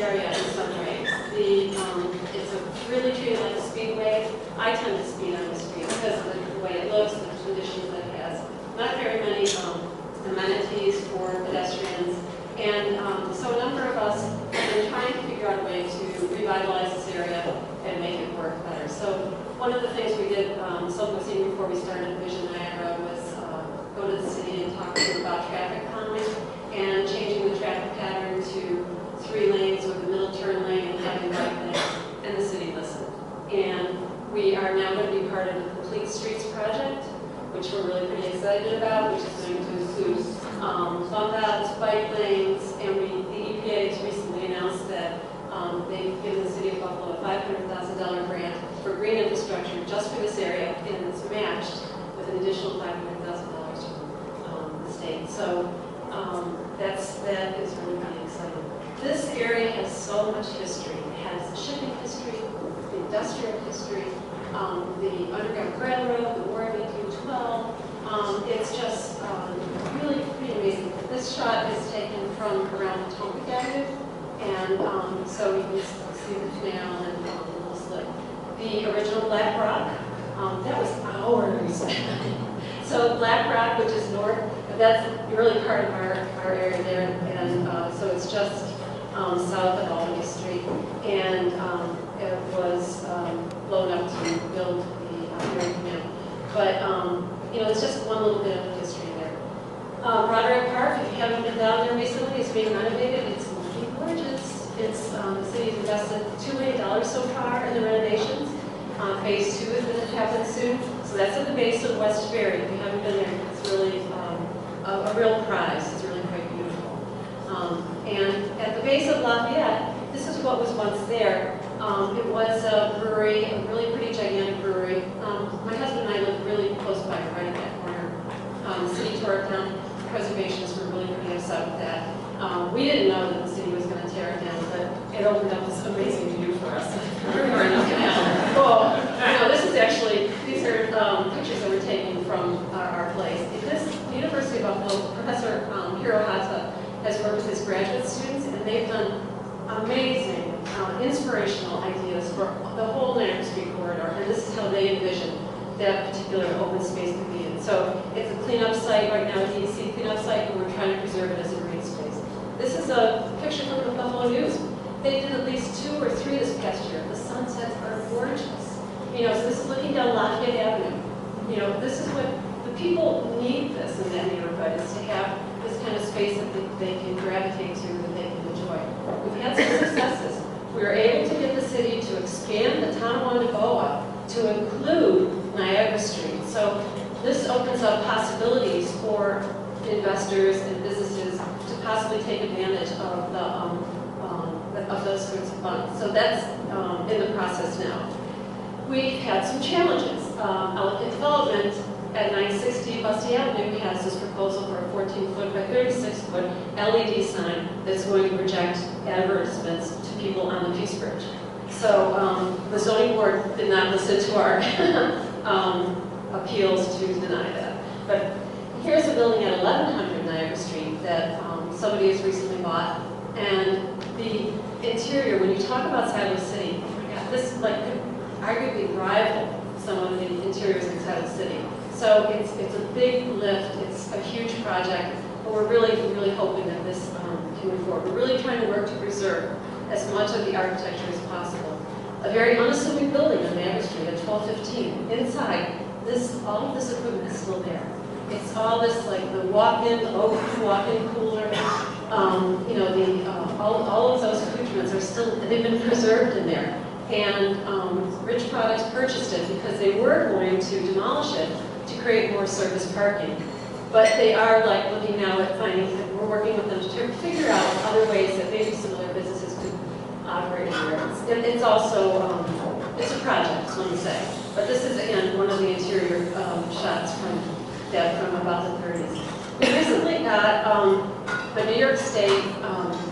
area in some ways. It's really treated like a speedway. I tend to speed on the street because of the way it looks, the conditions that it has. Not very many amenities for pedestrians. And so a number of us have been trying to figure out a way to revitalize this area and make it work better. So one of the things we did, Silk Scene, before we started Vision Niagara, was go to the city and talk to them about traffic calming and changing the traffic pattern to 3 lanes with a middle turn lane and having right lanes. And the city listened. And we are now going to be part of the Complete Streets project, which we're really pretty excited about, which is going to include bump outs, bike lanes, and the EPA has recently announced that they've given the city of Buffalo a $500,000 grant for green infrastructure just for this area, and it's matched with an additional $500,000 from the state. So that is really pretty exciting. This area has so much history. It has the shipping history, the industrial history, the Underground Railroad, the War of 1812. It's just really pretty amazing. This shot is taken from around Potomac Avenue, and so you can see the canal and the little slip. The original Black Rock, that was ours. So Black Rock, which is north, that's really part of our area there, and so it's just south of Albany Street, and it was blown up to build the Erie Canal. But you know, it's just one little bit of history there. Broderick Park, if you haven't been down there recently, is being renovated. It's looking gorgeous. It's the city's invested $2 million so far in the renovations. Phase 2 is going to happen soon. So that's at the base of West Ferry. If you haven't been there, it's really a real prize. It's really quite beautiful. And at the base of Lafayette, this is what was once there. It was a brewery, a really pretty gigantic brewery. My husband and I lived really close by, right at that corner. The city tore it down. Preservationists were really pretty upset with that. We didn't know that the city was going to tear it down, but it opened up this amazing view for us. Well, you know, this is actually, these are pictures that were taken from our place. The University of Buffalo, Professor Hirohata has worked with his graduate students, and they've done amazing, inspirational ideas for the whole Niagara Street corridor, and this is how they envision that particular open space to be in. So it's a cleanup site right now, a DEC cleanup site, and we're trying to preserve it as a green space. This is a picture from the Buffalo News. They did at least 2 or 3 this past year. The sunsets are gorgeous. You know, so this is looking down Lafayette Avenue. You know, this is what the people need this in that neighborhood, is to have this kind of space that they can gravitate to, that they can enjoy. We've had some successes. We were able to get the city to expand the town of Wandaboa to include Niagara Street. So this opens up possibilities for investors and businesses to possibly take advantage of those sorts of funds. So that's in the process now. We've had some challenges. Elegant Development at 960 Busty Avenue has this proposal for a 14-foot by 36-foot LED sign that's going to project advertisements to people on the Peace Bridge. So the zoning board did not listen to our appeals to deny that. But here's a building at 1100 Niagara Street that somebody has recently bought, and the interior, when you talk about Silo City, this could arguably rival some of the interiors in Silo City. So it's a big lift, it's a huge project, but we're really hoping that this can move forward. We're really trying to work to preserve as much of the architecture as possible. A very unassuming building on Niagara Street at 1215. Inside, all of this equipment is still there. It's all this, like the walk-in, the open walk-in cooler, you know, all of those accoutrements are still, they've been preserved in there. And Rich Products purchased it because they were going to demolish it to create more surface parking. But they are looking now at we're working with them to figure out other ways that maybe some other businesses could operate in there. It's also, it's a project, let me say. But this is, again, one of the interior shots from about the 30s. We recently got the New York State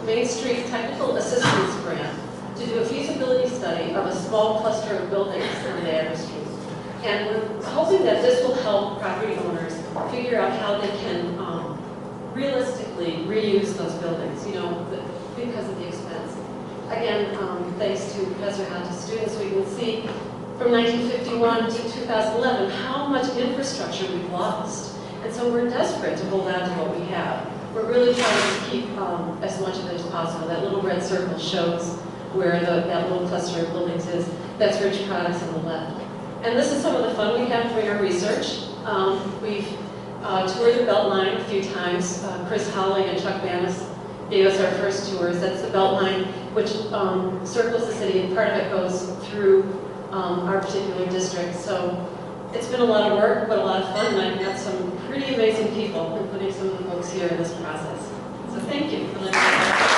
Main Street Technical Assistance Grant to do a feasibility study of a small cluster of buildings on Niagara Street. And we're hoping that this will help property owners figure out how they can realistically reuse those buildings, you know, because of the expense. again, thanks to Professor Hunt's students, we can see from 1951 to 2011 how much infrastructure we've lost. And so we're desperate to hold on to what we have. We're really trying to keep as much of it as possible. That little red circle shows where that little cluster of buildings is. That's Rich Products on the left. And this is some of the fun we have doing our research. We've toured the Beltline a few times. Chris Hawley and Chuck Bannis gave us our first tours. That's the Beltline, which circles the city, and part of it goes through our particular district. So it's been a lot of work, but a lot of fun, and I've met some pretty amazing people, including some of the folks here in this process. So thank you for listening.